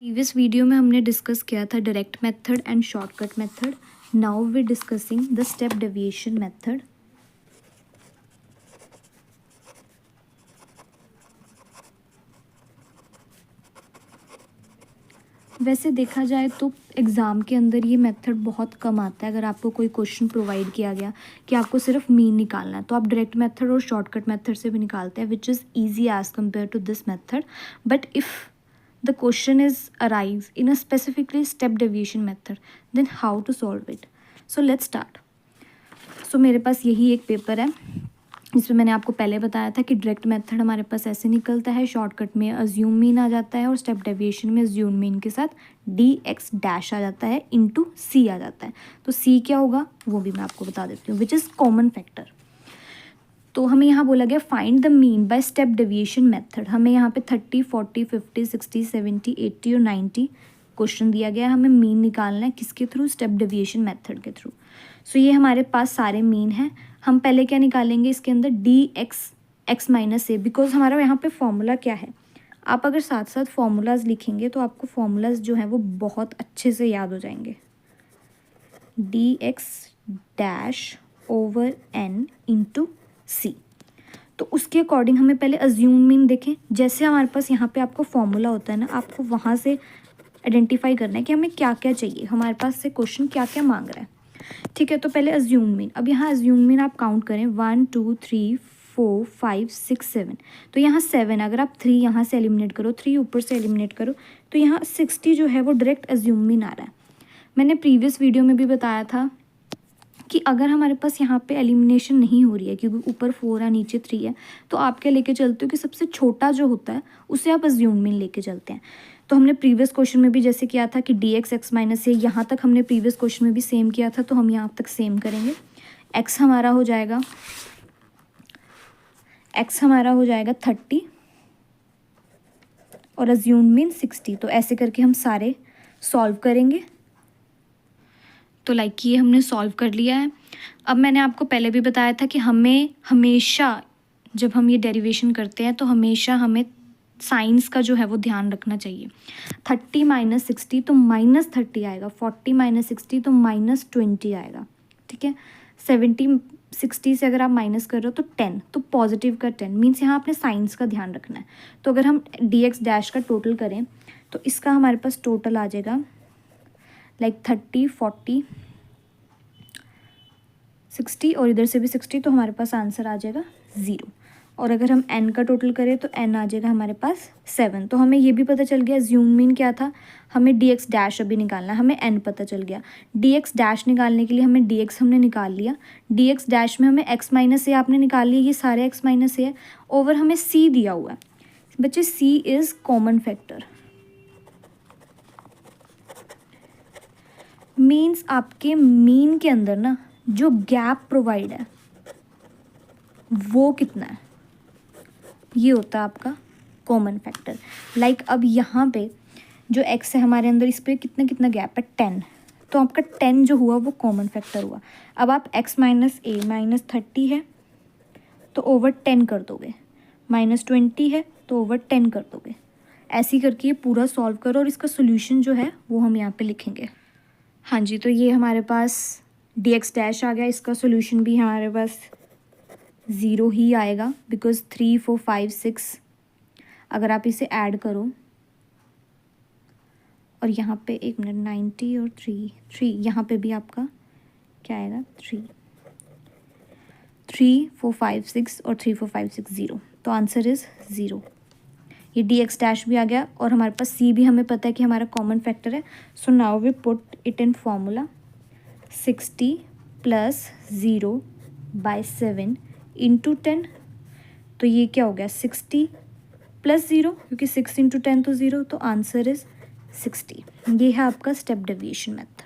Previous video में हमने discuss किया था direct method and shortcut method. Now we discussing the step deviation method. वैसे देखा जाए तो एग्ज़ाम के अंदर ये मेथड बहुत कम आता है. अगर आपको कोई क्वेश्चन प्रोवाइड किया गया कि आपको सिर्फ मीन निकालना है तो आप डायरेक्ट मेथड और शॉर्टकट मेथड से भी निकालते हैं, which is easy as compare to this method. But if the question is arise in a specifically step deviation method, then how to solve it. So let's start. So मेरे पास यही एक paper है जिसमें मैंने आपको पहले बताया था कि डायरेक्ट मेथड हमारे पास ऐसे निकलता है, शॉर्टकट में अज्यूम मीन आ जाता है और स्टेप डेविएशन में अज्यूम मीन के साथ डी एक्स डैश आ जाता है इंटू सी आ जाता है. तो सी क्या होगा वो भी मैं आपको बता देती हूँ, विच इज़ कॉमन फैक्टर. तो हमें यहाँ बोला गया find the mean by step deviation method. हमें यहाँ पे 30, 40, 50, 60, 70, 80 और 90 क्वेश्चन दिया गया है. हमें मीन निकालना है किसके थ्रू? स्टेप डेविएशन मेथड के थ्रू. सो ये हमारे पास सारे मीन हैं. हम पहले क्या निकालेंगे इसके अंदर? D x minus A, because हमारा यहाँ पे फॉर्मूला क्या है. आप अगर साथ साथ फॉर्मूलाज लिखेंगे तो आपको फॉर्मूलाज जो हैं वो बहुत अच्छे से याद हो जाएंगे. D X dash over N into C. तो उसके अकॉर्डिंग हमें पहले अज्यूम मीन देखें. जैसे हमारे पास यहाँ पे आपको फॉर्मूला होता है ना, आपको वहाँ से आइडेंटिफाई करना है कि हमें क्या क्या चाहिए, हमारे पास से क्वेश्चन क्या क्या मांग रहा है. ठीक है, तो पहले अज्यूम मीन. अब यहाँ अज्यूम मीन आप काउंट करें 1 2 3 4 5 6 7. तो यहाँ 7, अगर आप 3 यहाँ से एलिमिनेट करो, 3 ऊपर से एलिमिनेट करो तो यहाँ 60 जो है वो डायरेक्ट अज्यूम मीन आ रहा है. मैंने प्रीवियस वीडियो में भी बताया था कि अगर हमारे पास यहाँ पे एलिमिनेशन नहीं हो रही है क्योंकि ऊपर 4 है नीचे 3 है, तो आप क्या लेके चलते हो कि सबसे छोटा जो होता है उसे आप अज्यूम मीन लेके चलते हैं. तो हमने प्रीवियस क्वेश्चन में भी जैसे किया था कि डी एक्स एक्स माइनस ए, यहाँ तक हमने प्रीवियस क्वेश्चन में भी सेम किया था, तो हम यहाँ तक सेम करेंगे. एक्स हमारा हो जाएगा 30 और अज्यूम मीन 60. तो ऐसे करके हम सारे सॉल्व करेंगे. तो लाइक ये हमने सॉल्व कर लिया है. अब मैंने आपको पहले भी बताया था कि हमें हमेशा जब हम ये डेरिवेशन करते हैं तो हमेशा हमें साइंस का जो है वो ध्यान रखना चाहिए. 30 माइनस 60 तो माइनस 30 आएगा, 40 माइनस 60 तो माइनस 20 आएगा. ठीक है, 70 60 से अगर आप माइनस कर रहे हो तो 10, तो पॉजिटिव का 10 मीन्स यहाँ आपने साइंस का ध्यान रखना है. तो अगर हम डी एक्स डैश का टोटल करें तो इसका हमारे पास टोटल आ जाएगा लाइक 30, 40, 60 और इधर से भी 60, तो हमारे पास आंसर आ जाएगा 0. और अगर हम n का टोटल करें तो n आ जाएगा हमारे पास 7. तो हमें ये भी पता चल गया ज़ूम मीन क्या था. हमें डी एक्स डैश अभी निकालना है, हमें n पता चल गया. डी एक्स डैश निकालने के लिए हमें डी एक्स हमने निकाल लिया. डी एक्स डैश में हमें x माइनस ए आपने निकाल लिया, ये सारे x माइनस ए है. ओवर हमें c दिया हुआ है बच्चे, c is common factor. Means आपके मीन के अंदर ना जो गैप प्रोवाइड है वो कितना है, ये होता है आपका कॉमन फैक्टर. लाइक अब यहाँ पे जो x है हमारे अंदर, इस पर कितना कितना गैप है 10, तो आपका 10 जो हुआ वो कॉमन फैक्टर हुआ. अब आप x माइनस ए माइनस 30 है तो ओवर 10 कर दोगे, माइनस 20 है तो ओवर 10 कर दोगे. ऐसे करके ये पूरा सॉल्व करो और इसका सोल्यूशन जो है वो हम यहाँ पे लिखेंगे. हाँ जी, तो ये हमारे पास डी एक्स डैश आ गया. इसका सोल्यूशन भी हमारे पास 0 ही आएगा बिकॉज 3 4 5 6 अगर आप इसे ऐड करो और यहाँ पे 1 मिनट 90 और 3 यहाँ पे भी आपका क्या आएगा 3 4 5 6 और 3 4 5 6 0. तो आंसर इज़ 0. ये डी एक्स डैश भी आ गया और हमारे पास सी भी हमें पता है कि हमारा कॉमन फैक्टर है. So now we put it in formula 60 plus 0 by 7 into 10. तो ये क्या हो गया 60 प्लस 0, क्योंकि 6 इंटू 10 तो 0, तो आंसर इज़ 60. ये है आपका स्टेप डेविएशन मेथड.